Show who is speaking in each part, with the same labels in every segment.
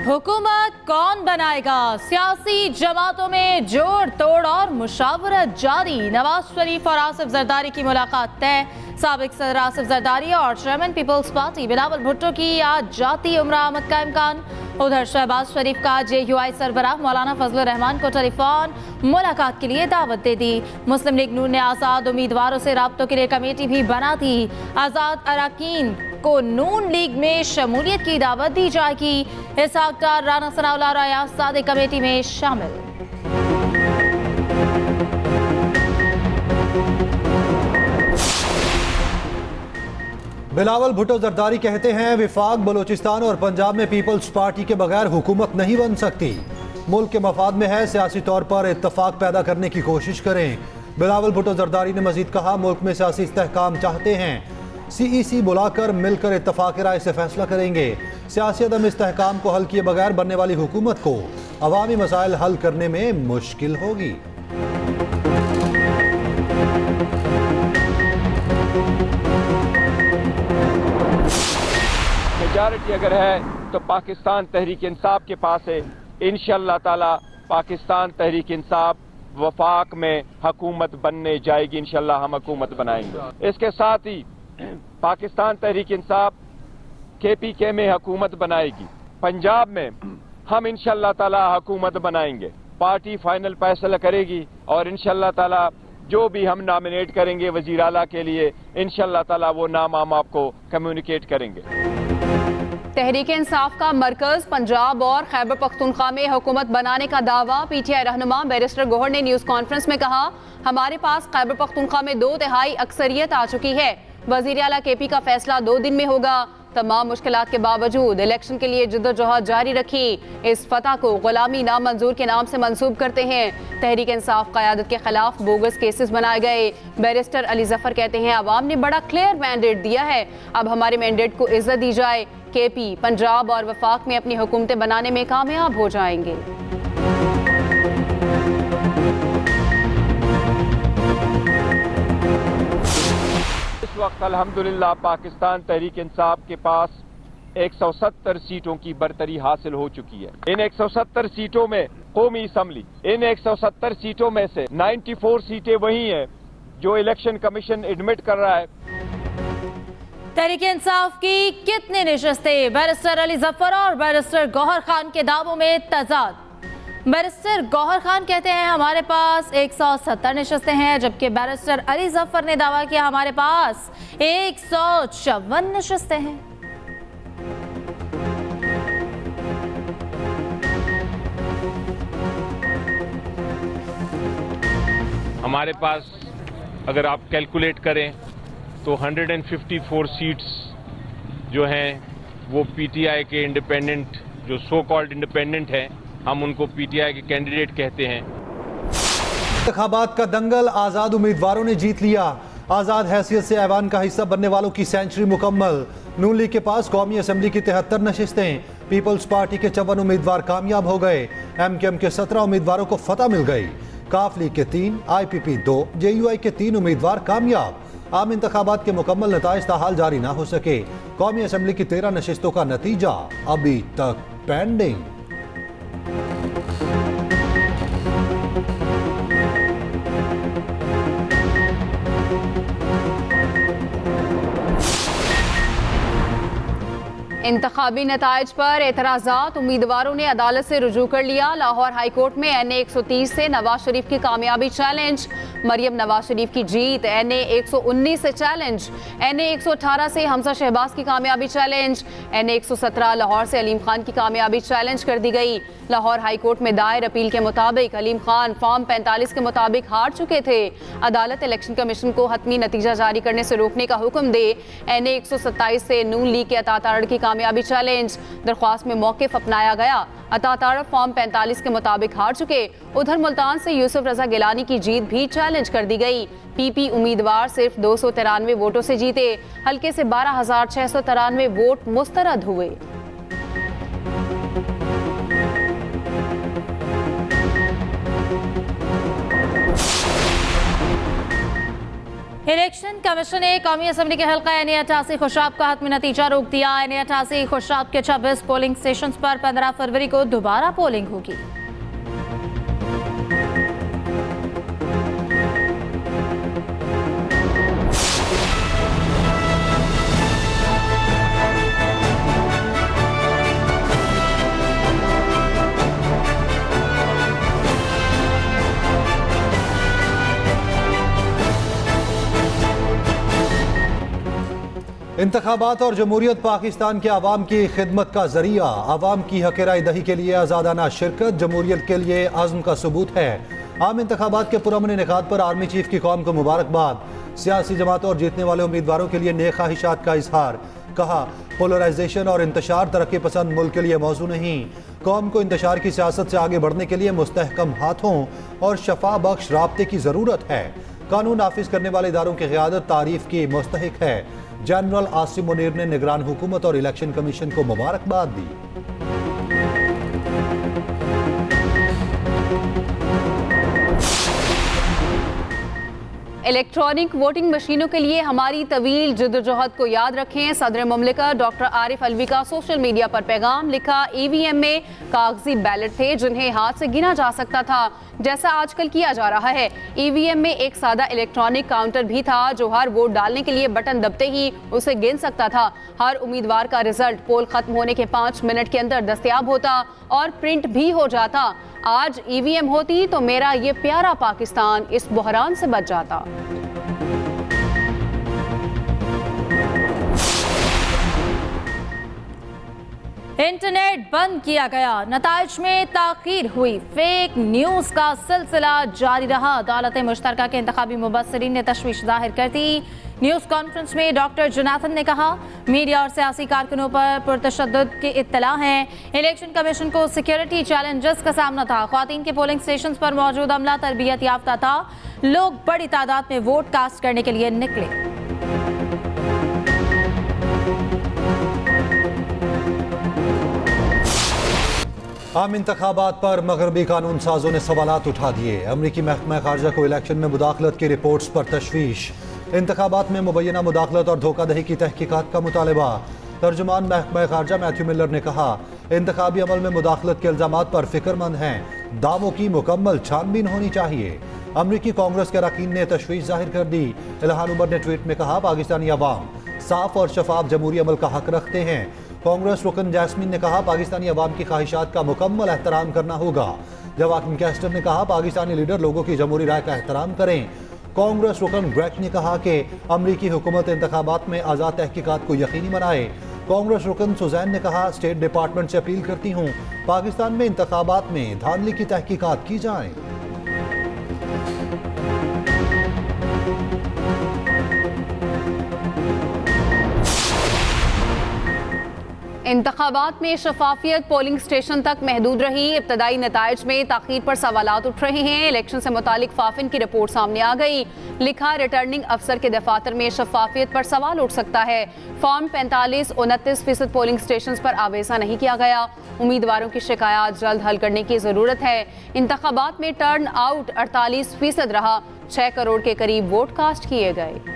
Speaker 1: हुकूमत कौन बनाएगा? सियासी जमातों में जोड़ तोड़ और मुशावरत जारी। नवाज शरीफ और आसिफ जरदारी की मुलाकात तय। साबिक सदर आसिफ जरदारी और chairman Peoples Party Bilawal Bhutto की आज जाती उम्र आमद का इम्कान। उधर शहबाज शरीफ का JUI सरबराह मौलाना फजल रहमान को टेलीफोन मुलाकात के लिए दावत दे दी। मुस्लिम लीग नून ने आज़ाद उम्मीदवारों से राब्तों के लिए कमेटी भी बना दी। आज़ाद अरकान को नून लीग में शमूलियत की दावत दी जाएगी। इसहाक डार, राना सनाउल्लाह और अयाज सादिक कमेटी में शामिल।
Speaker 2: बिलावल भुट्टो जरदारी कहते हैं विफाक बलूचिस्तान और पंजाब में पीपल्स पार्टी के बगैर हुकूमत नहीं बन सकती। मुल्क के मफाद में है, सियासी तौर पर इत्तफाक पैदा करने की कोशिश करें। बिलावल भुट्टो जरदारी ने मजीद कहा, मुल्क में सियासी इस्तेहकाम चाहते हैं, CEC बुलाकर मिलकर इत्तफाक राय से फैसला करेंगे। सियासी अदम इस्तेहकाम को हल किए बगैर बनने वाली हुकूमत को अवामी मसाइल हल करने में मुश्किल होगी।
Speaker 3: मेजॉरिटी अगर है तो पाकिस्तान तहरीक इंसाफ के पास है। इंशाअल्लाह ताला पाकिस्तान तहरीक इंसाफ वफाक में हुकूमत बनने जाएगी। इंशाअल्लाह हम हुकूमत बनाएंगे। इसके साथ ही पाकिस्तान तहरीक इंसाफ KPK में हुकूमत बनाएगी। पंजाब में हम इंशाअल्लाह ताला हुकूमत बनाएंगे। पार्टी फाइनल फैसला करेगी और इंशाअल्लाह ताला जो भी हम नॉमिनेट करेंगे वजीर आला के लिए, इंशाअल्लाह ताला वो नाम हम आपको कम्युनिकेट करेंगे।
Speaker 4: तहरीक इंसाफ का मरकज पंजाब और खैबर पख्तूनख्वा में हुकूमत बनाने का दावा। PTI रहनुमा बैरिस्टर गौहर ने न्यूज कॉन्फ्रेंस में कहा, हमारे पास खैबर पख्तूनख्वा में 2/3 अक्सरियत आ चुकी है। वजीर आला KP का फैसला 2 दिन में होगा। तमाम मुश्किलात के बावजूद इलेक्शन के लिए जद्दोजहद जारी रखी। इस फतह को गुलामी नामंजूर के नाम से मंसूब करते हैं। तहरीक इंसाफ क़यादत के खिलाफ बोगस केसेस बनाए गए। बैरिस्टर अली जफर कहते हैं, अवाम ने बड़ा क्लियर मैंडेट दिया है, अब हमारे मैंडेट को इज्जत दी जाए। KP पंजाब और वफाक में अपनी हुकूमतें बनाने में कामयाब हो जाएंगे।
Speaker 3: इस वक्त अल्हम्दुलिल्लाह पाकिस्तान तहरीक इंसाफ के पास 170 सीटों की बरतरी हासिल हो चुकी है। इन 170 सीटों में कौमी असम्बली, इन 170 सीटों में से 94 सीटें वही हैं जो इलेक्शन कमीशन एडमिट कर रहा है।
Speaker 1: तहरीक इंसाफ की कितनी नशस्तें? बैरिस्टर अली जफर और बैरिस्टर गौहर खान के दावों में तजाद। बैरिस्टर गौहर खान कहते हैं हमारे पास 170 नशस्तें हैं, जबकि बैरिस्टर अली जफर ने दावा किया हमारे पास 154 नशस्तें हैं।
Speaker 5: हमारे पास अगर आप कैलकुलेट करें तो 154 सीट्स जो हैं वो PTI के इंडिपेंडेंट, जो सो कॉल्ड इंडिपेंडेंट हैं, हम उनको PTI के कैंडिडेट कहते हैं।
Speaker 2: इंतखाबात का दंगल, आज़ाद उम्मीदवारों ने जीत लिया। आज़ाद हैसियत से ऐवान का हिस्सा बनने वालों की सेंचुरी मुकम्मल। नून लीग के पास कौमी असम्बली की 73 नशिस्तें। पीपल्स पार्टी के 54 उम्मीदवार कामयाब हो गए। MKM के 17 उम्मीदवारों को फतह मिल गई। काफ लीग के 3, IPP 2, JUI के 3 उम्मीदवार कामयाब। आम इंतखाबात के मुकम्मल नताइज ताहाल जारी ना हो सके। कौमी असम्बली की 13 नशिस्तों का नतीजा अभी तक पेंडिंग।
Speaker 4: इंतखाबी नताइज पर एतराज़ात, उम्मीदवारों ने अदालत से रुजू कर लिया। लाहौर हाई कोर्ट में NA 130 से नवाज शरीफ की कामयाबी चैलेंज। मरियम नवाज शरीफ की जीत। NA 119 से चैलेंज। NA 118 से हमजा शहबाज की कामयाबी चैलेंज। NA 117 लाहौर से अलीम खान की कामयाबी चैलेंज कर दी गई। लाहौर हाई कोर्ट में दायर अपील के मुताबिक अलीम खान फॉर्म 45 के मुताबिक हार चुके थे। अदालत इलेक्शन कमीशन को हतमी नतीजा जारी करने से रोकने का हुक्म दे। NA 127 से नून लीग के अता तारड़ की कामयाबी चैलेंज। दरख्वास्त में मौक़िफ़ अपनाया गया। अता तारड़ फॉर्म 45 के मुताबिक हार चुके। उधर मुल्तान से यूसुफ रजा गिलानी की जीत भी चैलेंज कर दी गई। PP उम्मीदवार सिर्फ 293 वोटों से जीते। हल्के से 12,693 वोट मुस्तरद हुए।
Speaker 1: इलेक्शन कमीशन ने कौमी असम्बली के हल्का NA-88 खुशाब का हतमी नतीजा रोक दिया। NA-88 खुशाब के 26 पोलिंग स्टेशन पर 15 फरवरी को दोबारा पोलिंग होगी।
Speaker 2: इंतखाबात और जमहूरियत पाकिस्तान के आवाम की खिदमत का जरिया, आवाम की हक राय दही के लिए आज़ादाना शिरकत जमहूरियत के लिए आज़म का सबूत है। आम इंतखाबात के पुरअमन इनेकाद पर आर्मी चीफ की कौम को मुबारकबाद। सियासी जमातों और जीतने वाले उम्मीदवारों के लिए नेक ख्वाहिशात का इजहार। कहा, पोलराइजेशन और इंतशार तरक्की पसंद मुल्क के लिए मौजू नहीं। कौम को इंतशार की सियासत से आगे बढ़ने के लिए मुस्तहकम हाथों और शफा बख्श राब्ते की ज़रूरत है। कानून नाफिज करने वाले इदारों की क़यादत तारीफ की मुस्तहिक है। जनरल आसिम मुनीर ने निगरान हुकूमत और इलेक्शन कमीशन को मुबारकबाद दी।
Speaker 4: इलेक्ट्रॉनिक वोटिंग मशीनों के लिए हमारी तवील जद्दोजहद को याद रखें। सदर मुमलिकत डॉक्टर आरिफ अलवी का सोशल मीडिया पर पैगाम। लिखा, EVM में कागजी बैलेट थे जिन्हें हाथ से गिना जा सकता था, जैसा आजकल किया जा रहा है। EVM में एक सादा इलेक्ट्रॉनिक काउंटर भी था जो हर वोट डालने के लिए बटन दबते ही उसे गिन सकता था। हर उम्मीदवार का रिजल्ट पोल खत्म होने के 5 मिनट के अंदर दस्तयाब होता और प्रिंट भी हो जाता। आज EVM होती तो मेरा ये प्यारा पाकिस्तान इस बहरान से बच जाता।
Speaker 1: इंटरनेट बंद किया गया, नताइज में ताखीर हुई, फेक न्यूज का सिलसिला जारी रहा। अदालत मुश्तरका के इंतखाबी मुबस्सिरीन ने तशवीश जाहिर कर दी। न्यूज कॉन्फ्रेंस में डॉक्टर जोनाथन ने कहा, मीडिया और सियासी कारकुनों पर पुरतशद्दुद की इत्तला है। इलेक्शन कमीशन को सिक्योरिटी चैलेंजेस का सामना था। ख्वातीन के पोलिंग स्टेशन पर मौजूद अमला तरबियत याफ्ता था। लोग बड़ी तादाद में वोट कास्ट करने के लिए निकले।
Speaker 2: आम इंतखाबात पर मगरबी कानून साजों ने सवालात उठा दिए। अमरीकी महकमा खारजा को इलेक्शन में मुदाखलत की रिपोर्ट्स पर तशवीश। इंतखाबात में मुबैना मुदाखलत और धोखाधड़ी की तहकीकात का मुतालबा। तर्जुमान महकमा खारजा मैथ्यू मिलर ने कहा, इंतखाबी अमल में मुदाखलत के इल्जामात पर फिक्रमंद हैं। दावों की मुकम्मल छानबीन होनी चाहिए। अमरीकी कांग्रेस के अरकान ने तशवीश जाहिर कर दी। इल्हान उमर ने ट्वीट में कहा, पाकिस्तानी अवाम साफ और शफाफ जमहूरी अमल का हक रखते हैं। कांग्रेस रुकन जैस्मीन ने कहा, पाकिस्तानी अवाम की ख्वाहिशात का मुकम्मल एहतराम करना होगा। जवाकिन कैस्टर ने कहा, पाकिस्तानी लीडर लोगों की जमहूरी राय का एहतराम करें। कांग्रेस रुकन ग्रेग ने कहा कि अमरीकी हुकूमत इंतखाबात में आज़ाद तहकीकात को यकीनी बनाए। कांग्रेस रुकन सुजैन ने कहा, स्टेट डिपार्टमेंट से अपील करती हूँ, पाकिस्तान में इंतखाबात में धांधली की तहकीकात की जाए।
Speaker 4: इंतखाबात में शफाफियत पोलिंग स्टेशन तक महदूद रही। इब्तदाई नताइज में ताखीर पर सवालात उठ रहे हैं। इलेक्शन से मुतालिक फाफिन की रिपोर्ट सामने आ गई। लिखा, रिटर्निंग अफसर के दफातर में शफाफियत पर सवाल उठ सकता है। फॉर्म 45-29% पोलिंग स्टेशन पर आवेजा नहीं किया गया। उम्मीदवारों की शिकायत जल्द हल करने की जरूरत है। इंतखाबात में टर्न आउट 48% रहा। 6 करोड़ के करीब वोट कास्ट किए गए।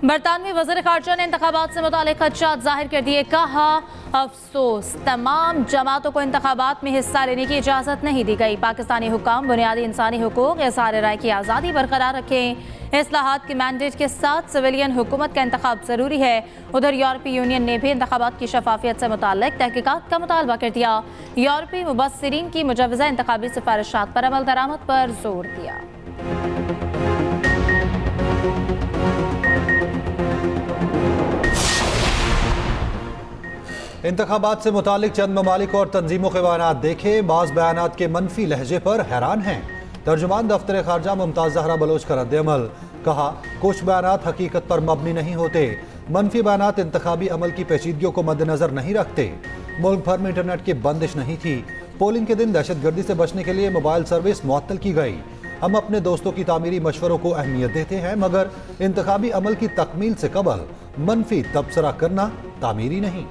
Speaker 1: बरतानवी वज़ीर ख़ारजा ने इंतखाबात से मुतालिक खदशात जाहिर कर दिए। कहा, अफसोस, तमाम जमातों को इंतखाबात में हिस्सा लेने की इजाज़त नहीं दी गई। पाकिस्तानी हुक्काम बुनियादी इंसानी हुकूक, इज़हार राय की आज़ादी बरकरार रखें। इस्लाहात के मैंडेट के साथ सिविलियन हुकूमत का इंतखाब ज़रूरी है। उधर यूरोपीय यूनियन ने भी इंतखाबात की शफाफियत से मुतालिक तहकीकात का मुतालबा कर दिया। यूरोपीय मुबस्सिरीन की मुजव्वज़ा इंतखाबी सिफारिशात पर अमल दरामद पर जोर दिया।
Speaker 2: इंतखाबात से मुतालिक चंद ममालिक और तंजीमों के बयानात देखे। बाज़ बयानात के मनफी लहजे पर हैरान हैं। तर्जुमान दफ्तर खारजा मुमताज़ ज़हरा बलोच का रद्द-ए-अमल। कहा, कुछ बयानात हकीकत पर मबनी नहीं होते। मनफी बयानात इंतखाबी अमल की पेचीदगियों को मद्देनजर नहीं रखते। मुल्क भर में इंटरनेट की बंदिश नहीं थी। पोलिंग के दिन दहशतगर्दी से बचने के लिए मोबाइल सर्विस मुअत्तल की गई। हम अपने दोस्तों की तामीरी मशवरों को अहमियत देते हैं, मगर इंतखाबी अमल की तकमील से कबल मनफी तबसरा करना तामीरी नहीं।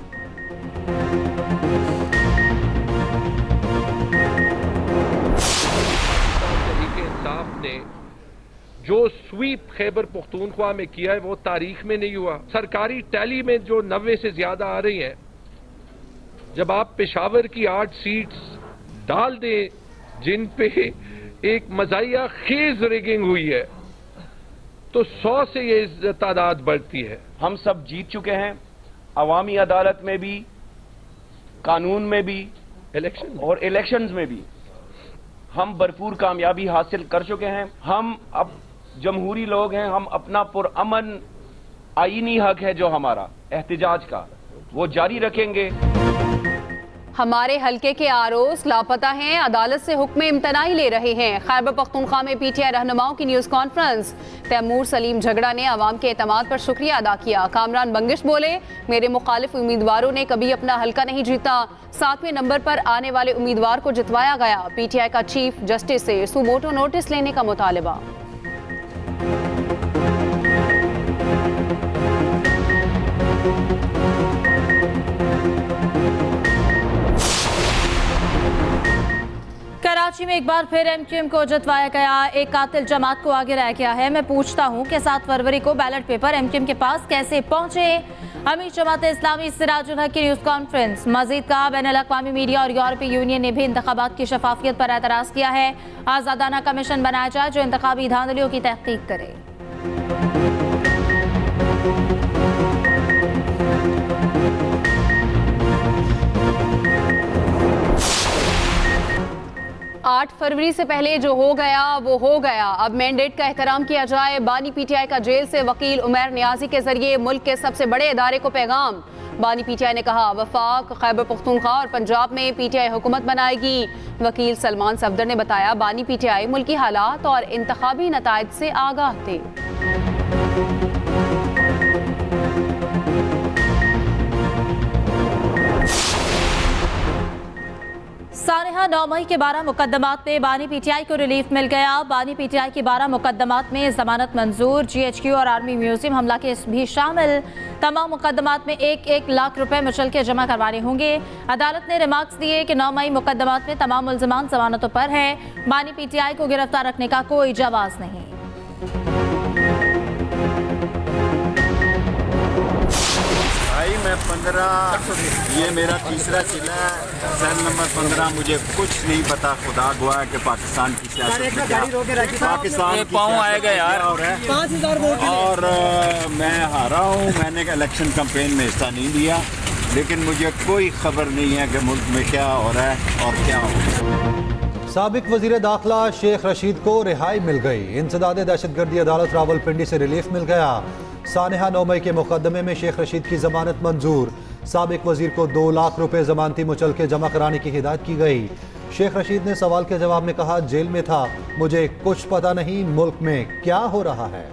Speaker 6: जो स्वीप खैबर पख्तूनख्वा में किया है वो तारीख में नहीं हुआ। सरकारी टैली में जो 90 से ज्यादा आ रही हैं, जब आप पेशावर की 8 सीट्स डाल दें जिन पे एक मजाया खेज रिगिंग हुई है, तो 100 से ये तादाद बढ़ती है।
Speaker 7: हम सब जीत चुके हैं, अवामी अदालत में भी, कानून में भी,
Speaker 6: इलेक्शन
Speaker 7: और इलेक्शंस में भी हम भरपूर कामयाबी हासिल कर चुके हैं। हम अब जमहूरी लोग हैं, हम अपना पुरअमन आईनी हक है जो हमारा एहतिजाज का, वो जारी रखेंगे।
Speaker 4: हमारे हलके के आरोस लापता हैं, अदालत से हुक्म इम्तनाई ले रहे हैं। खैबर पख्तूनख्वा में पीटीआई रहनुमाओं की न्यूज़ कॉन्फ्रेंस। तैमूर सलीम झगड़ा ने अवाम के एतमाद पर शुक्रिया अदा किया। कामरान बंगिश बोले, मेरे मुखालिफ उम्मीदवारों ने कभी अपना हलका नहीं जीता, 7वें नंबर पर आने वाले उम्मीदवार को जितवाया गया। पीटीआई का चीफ जस्टिस से सुमोटो नोटिस लेने का मुतालबा।
Speaker 1: कराची में एक बार फिर एमक्यूएम को जितवाया गया। एक कातिल जमात को आगे रह गया है। मैं पूछता हूं कि 7 फरवरी को बैलेट पेपर एमक्यूएम के पास कैसे पहुंचे। अमीर जमात इस्लामी सिराजुल हक की न्यूज़ कॉन्फ्रेंस। मजीद कहा, बैनुल अक़वामी मीडिया और यूरोपीय यूनियन ने भी इंतखाबात की शफाफियत पर एतराज़ किया है। आज़ादाना कमीशन बनाया जाए जो इंतखाबी धांधलियों की तहकीक करे।
Speaker 4: 8 फरवरी से पहले जो हो गया वो हो गया। अब मैंडेट का एहतराम किया जाए। बानी पीटीआई का जेल से वकील उमैर नियाजी के जरिए मुल्क के सबसे बड़े इदारे को पैगाम। बानी पीटीआई ने कहा, वफाक, खैबर पख्तूनख्वा और पंजाब में पीटीआई हुकूमत बनाएगी। वकील सलमान सफदर ने बताया, बानी पीटीआई मुल्की हालात और इंतखाबी नताइज से आगाह थे।
Speaker 1: सानेहा 9 मई के 12 मुकदमात में बानी पीटीआई को रिलीफ मिल गया। बानी पीटीआई की 12 मुकदमात में जमानत मंजूर। जीएचक्यू और आर्मी म्यूजियम हमला केस भी शामिल। तमाम मुकदमात में 1-1 लाख रुपए मुचल के जमा करवाने होंगे। अदालत ने रिमार्क्स दिए कि 9 मई मुकदमात में तमाम मुल्ज़िमान जमानतों पर हैं। बानी पीटीआई को गिरफ्तार रखने का कोई जवाज नहीं।
Speaker 8: भाई मैं 15, ये मेरा तीसरा जिला है, सेल नंबर 15। मुझे कुछ नहीं पता, खुदा गवाह के पाकिस्तान की सियासत में क्या, पाकिस्तान पाँव आएगा यार। और मैं हारा हूँ, मैंने इलेक्शन कैंपेन में हिस्सा नहीं लिया, लेकिन मुझे कोई खबर नहीं है कि मुल्क में क्या हो रहा है और क्या हो।
Speaker 2: साबिक वजीर दाखिला शेख रशीद को रिहाई मिल गई। इंसदाद दहशतगर्दी अदालत रावलपिंडी से रिलीफ मिल गया। सानेहा 9 मई के मुकदमे में शेख रशीद की जमानत मंजूर। साबिक वजीर को 2 लाख रुपए जमानती मुचल के जमा कराने की हिदायत की गई। शेख रशीद ने सवाल के जवाब में कहा, जेल में था, मुझे कुछ पता नहीं मुल्क में क्या हो रहा है।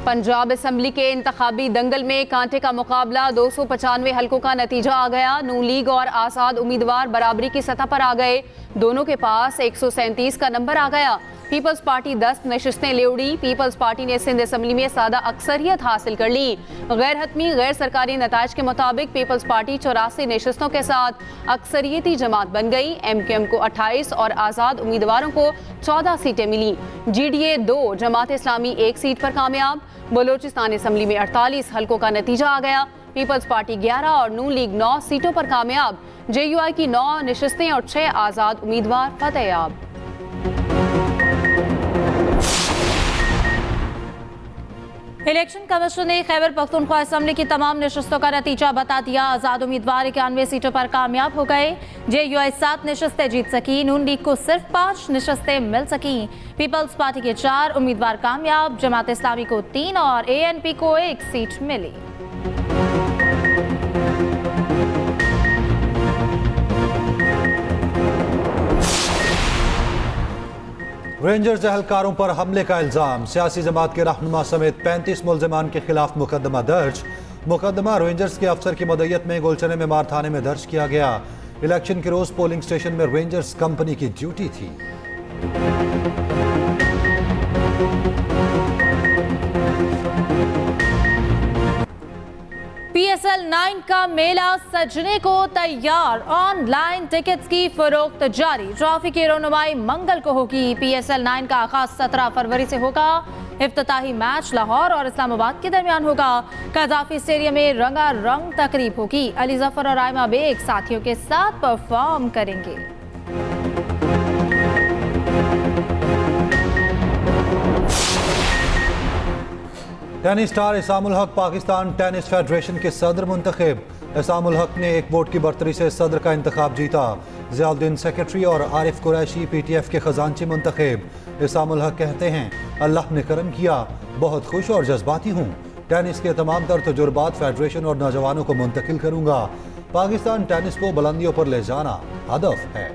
Speaker 4: पंजाब असम्बली के इंतखाबी दंगल में कांटे का मुकाबला। 295 हलकों का नतीजा आ गया। नून लीग और आज़ाद उम्मीदवार बराबरी की सतह पर आ गए। दोनों के पास 137 का नंबर आ गया। पीपल्स पार्टी 10 नशिस्तें ले उड़ी। पीपल्स पार्टी ने सिंध असम्बली में सादा अक्सरियत हासिल कर ली। गैर हतमी गैर सरकारी नताइज के मुताबिक पीपल्स पार्टी 84 नशिस्तों के साथ अक्सरियती जमात बन गई। एमक्यूएम को 28 और आज़ाद उम्मीदवारों को 14 सीटें मिली। GDA 2, जमात इस्लामी 1 सीट पर कामयाब। बलोचिस्तान असम्बली में 48 हलकों का नतीजा आ गया। पीपल्स पार्टी 11 और नून लीग 9 सीटों पर कामयाब। JUI की 9 नशिस्तें और 6 आज़ाद उम्मीदवार फतेहयाब।
Speaker 1: इलेक्शन कमीशन ने खैबर पख्तूनख्वा असम्बली की तमाम नशिस्तों का नतीजा बता दिया। आज़ाद उम्मीदवार 91 सीटों पर कामयाब हो गए। JUI 7 नशिस्तें जीत सकी। नून लीग को सिर्फ 5 नशिस्तें मिल सकी। पीपल्स पार्टी के 4 उम्मीदवार कामयाब। जमात इस्लामी को 3 और ANP को 1 सीट मिली।
Speaker 2: रेंजर्स एहलकारों पर हमले का इल्जाम। सियासी जमात के रहनुमा समेत 35 मुल्जिमान के खिलाफ मुकदमा दर्ज। मुकदमा रेंजर्स के अफसर की मदयत में गोलचने में मार थाने में दर्ज किया गया। इलेक्शन के रोज पोलिंग स्टेशन में रेंजर्स कंपनी की ड्यूटी थी।
Speaker 1: PSL PSL 9 का मेला सजने को तैयार। ऑनलाइन टिकट्स की फरोख्त जारी। ट्रॉफी की रौनुमाई मंगल को होगी। PSL 9 का आगाज 17 फरवरी से होगा। इफ्तिताही मैच लाहौर और इस्लामाबाद के दरमियान होगा। कज़ाफी स्टेडियम में रंगारंग तकरीब होगी। अली जफर और आयमा बेग साथियों के साथ परफॉर्म करेंगे।
Speaker 2: टेनिस स्टार इसामुल हक पाकिस्तान टेनिस फेडरेशन के सदर मुंतखब। इसामुल हक ने एक वोट की बरतरी से सदर का इंतखाब जीता। ज़ियाउद्दीन सेक्रेटरी और आरिफ कुरैशी PTF के खजांची मुंतखब। इसामुल हक कहते हैं, अल्लाह ने करम किया, बहुत खुश और जज्बाती हूँ। टेनिस के तमाम तर तजुर्बात फेडरेशन और नौजवानों को मुंतकिल करूँगा। पाकिस्तान टेनिस को बुलंदियों पर ले जाना हदफ है।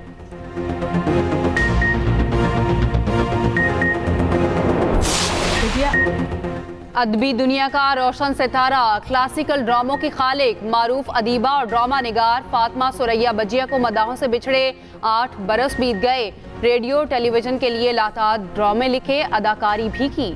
Speaker 4: अदबी दुनिया का रोशन सितारा, क्लासिकल ड्रामों की खालिक, मारूफ अदीबा और ड्रामा निगार फातिमा सुरैया बजिया को मदाहों से बिछड़े 8 बरस बीत गए। रेडियो टेलीविजन के लिए लाताद ड्रामे लिखे, अदाकारी भी की।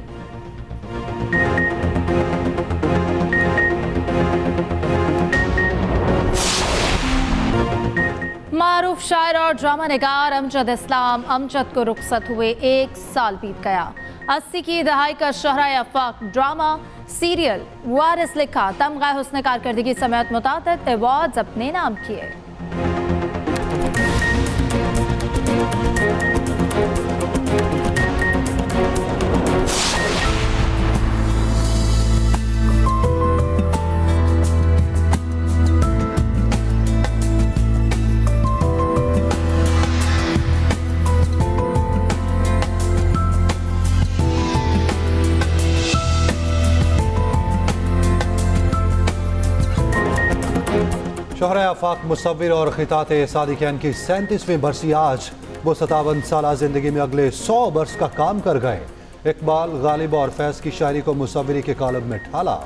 Speaker 1: मारूफ शायर और ड्रामा निगार अमजद इस्लाम अमजद को रुखसत हुए 1 साल बीत गया। 80 की दहाई का शहरा आफाक ड्रामा सीरियल वारिस लिखा। तमगा हुस्न कारकर्दगी समेत मुतादिद अवार्ड्स अपने नाम किए।
Speaker 2: शोहरा आफाक मुसव्विर और खिताते सादिक़ैन की 37वीं बरसी आज। वो 57 साल जिंदगी में अगले 100 बरस का काम कर गए। इकबाल, गालिब और फैज़ की शायरी को मुसव्विरी के कॉलम में ढाला।